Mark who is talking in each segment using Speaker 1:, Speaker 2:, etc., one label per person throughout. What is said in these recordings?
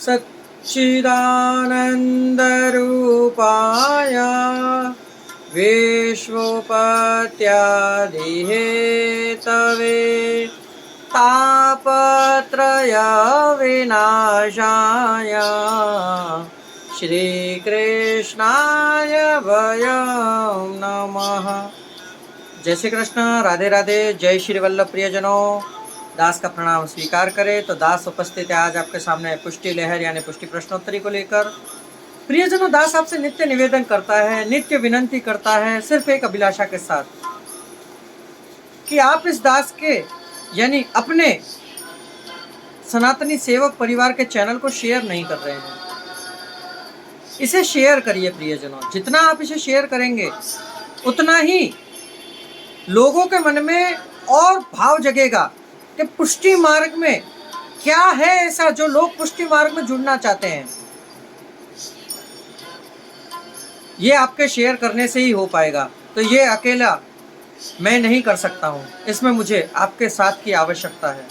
Speaker 1: सच्चिदानन्दरूपाय विश्वोपत्यादिहेतवे तापत्रयविनाशाय श्रीकृष्णाय वयं नमः। जय श्री कृष्ण। राधे राधे। जय श्री वल्लभ प्रियजनों। दास का प्रणाम स्वीकार करें। तो दास उपस्थित है आज आपके सामने पुष्टि लहर यानी पुष्टि प्रश्नोत्तरी को लेकर। प्रियजनों, दास आपसे नित्य निवेदन करता है, नित्य विनंती करता है, सिर्फ एक अभिलाषा के साथ कि आप इस दास के यानी अपने सनातनी सेवक परिवार के चैनल को शेयर नहीं कर रहे हैं। इसे शेयर करिए प्रियजनों। जितना आप इसे शेयर करेंगे उतना ही लोगों के मन में और भाव जगेगा कि पुष्टि मार्ग में क्या है ऐसा जो लोग पुष्टि मार्ग में जुड़ना चाहते हैं। ये आपके शेयर करने से ही हो पाएगा। तो ये अकेला मैं नहीं कर सकता हूँ, इसमें मुझे आपके साथ की आवश्यकता है।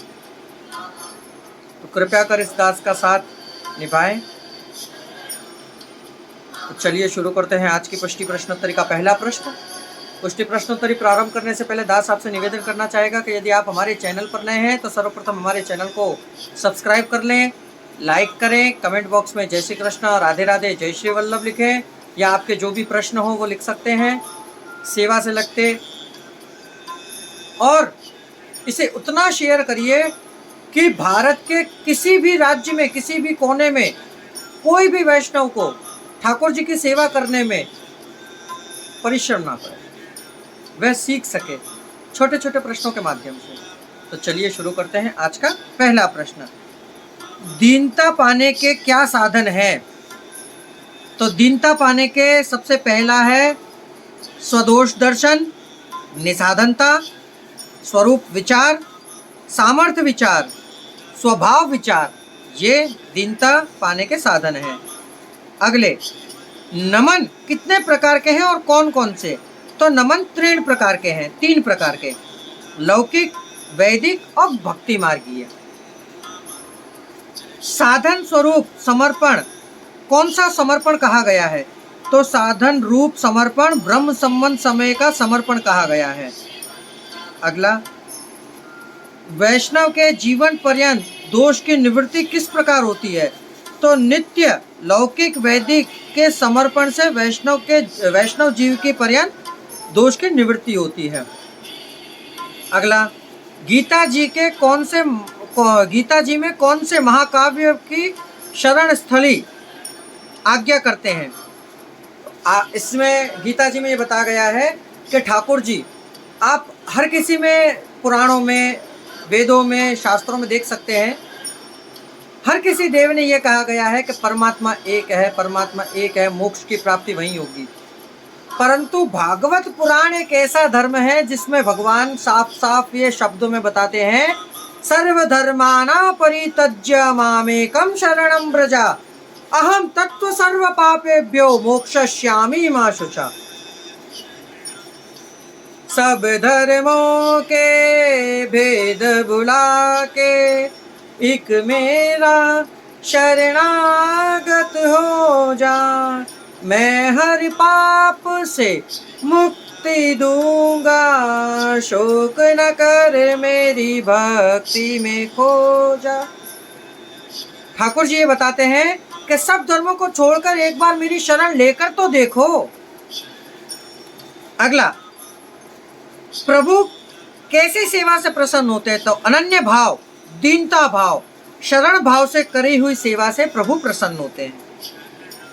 Speaker 1: तो कृपया कर इस दास का साथ निभाएं। तो चलिए शुरू करते हैं आज की पुष्टि प्रश्नोत्तरी का पहला प्रश्न। पुष्टि प्रश्नोत्तरी प्रारंभ करने से पहले दास आपसे निवेदन करना चाहेगा कि यदि आप हमारे चैनल पर नए हैं तो सर्वप्रथम हमारे चैनल को सब्सक्राइब कर लें, लाइक करें, कमेंट बॉक्स में जय श्री कृष्ण, राधे राधे, जय श्री वल्लभ लिखें, या आपके जो भी प्रश्न हो वो लिख सकते हैं सेवा से लगते। और इसे उतना शेयर करिए कि भारत के किसी भी राज्य में, किसी भी कोने में कोई भी वैष्णव को ठाकुर जी की सेवा करने में परिश्रम ना पड़े, वह सीख सके छोटे छोटे प्रश्नों के माध्यम से। तो चलिए शुरू करते हैं आज का पहला प्रश्न। दीनता पाने के क्या साधन है? तो दीनता पाने के सबसे पहला है स्वदोष दर्शन, निसाधनता, स्वरूप विचार, सामर्थ्य विचार, स्वभाव विचार। ये दीनता पाने के साधन हैं। अगले, नमन कितने प्रकार के हैं और कौन कौन से? तो नमन 3 प्रकार के हैं, 3 प्रकार के, लौकिक, वैदिक और भक्ति मार्गीय। साधन स्वरूप समर्पण, कौन सा समर्पण कहा गया है? तो साधन रूप समर्पण ब्रह्म संबंध समय का समर्पण कहा गया है। अगला, वैष्णव के जीवन पर्यंत दोष की निवृत्ति किस प्रकार होती है? तो नित्य लौकिक वैदिक के समर्पण से वैष्णव जीव के पर्यंत दोष की निवृत्ति होती है। अगला, गीता जी में कौन से महाकाव्य की शरण स्थली आज्ञा करते हैं? इसमें गीता जी में ये बताया गया है कि ठाकुर जी, आप हर किसी में, पुराणों में, वेदों में, शास्त्रों में देख सकते हैं, हर किसी देव ने यह कहा गया है कि परमात्मा एक है, परमात्मा एक है, मोक्ष की प्राप्ति वहीं होगी। परंतु भागवत पुराण एक ऐसा धर्म है जिसमें भगवान साफ साफ ये शब्दों में बताते हैं, सर्वधर्माना परित्यज्य मामेकं शरणं व्रज अहम तत्व सर्व पापेभ्यो मोक्षयिष्यामि मा शुचा। सब धर्मों के भेद भुला के एक मेरा शरणागत हो जा, मैं हर पाप से मुक्ति दूंगा, शोक न कर मेरी भक्ति में खो जा। ठाकुर जी ये बताते हैं कि सब धर्मों को छोड़कर एक बार मेरी शरण लेकर तो देखो। अगला, प्रभु कैसी सेवा से प्रसन्न होते हैं? तो अनन्य भाव, दीनता भाव, शरण भाव से करी हुई सेवा से प्रभु प्रसन्न होते हैं।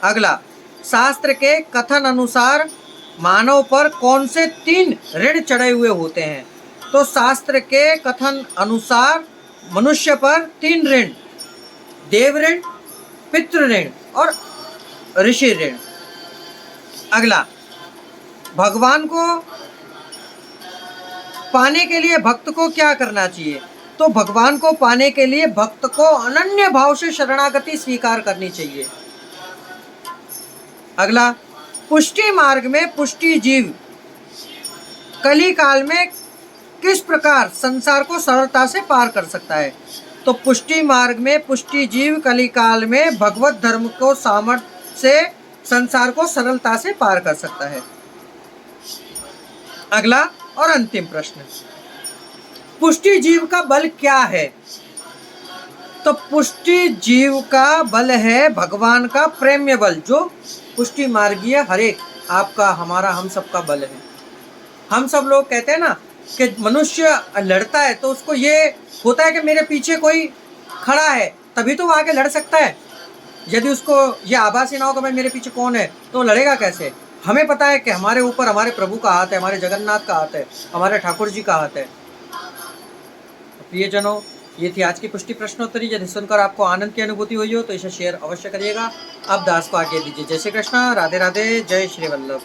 Speaker 1: अगला, शास्त्र के कथन अनुसार मानव पर कौन से 3 ऋण चढ़े हुए होते हैं? तो शास्त्र के कथन अनुसार मनुष्य पर 3 ऋण, देव ऋण, पितृ ऋण और ऋषि ऋण। अगला, भगवान को पाने के लिए भक्त को क्या करना चाहिए? तो भगवान को पाने के लिए भक्त को अनन्य भाव से शरणागति स्वीकार करनी चाहिए। अगला, पुष्टि मार्ग में पुष्टि जीव कली काल में किस प्रकार संसार को सरलता से पार कर सकता है? तो पुष्टि मार्ग में पुष्टि जीव कलिकाल में भगवत धर्म को सामर्थ्य से संसार को सरलता से पार कर सकता है। अगला और अंतिम प्रश्न, पुष्टि जीव का बल क्या है? तो पुष्टि जीव का बल है भगवान का प्रेम्य बल, जो पुष्टि मार्गीय हर एक आपका, हमारा, हम सबका बल है। हम सब लोग कहते हैं ना कि मनुष्य लड़ता है तो उसको ये होता है कि मेरे पीछे कोई खड़ा है तभी तो वो आगे लड़ सकता है। यदि उसको ये आभास ही ना हो कि भाई मेरे पीछे कौन है तो लड़ेगा कैसे? हमें पता है कि हमारे ऊपर हमारे प्रभु का हाथ है, हमारे जगन्नाथ का हाथ है, हमारे ठाकुर जी का हाथ है। प्रियजनों, ये थी आज की पुष्टि प्रश्नोत्तरी। यदि सुनकर आपको आनंद की अनुभूति हुई हो तो इसे शेयर अवश्य करिएगा। अब दास को आगे दीजिए। जय श्री कृष्ण, राधे राधे, जय श्री वल्लभ।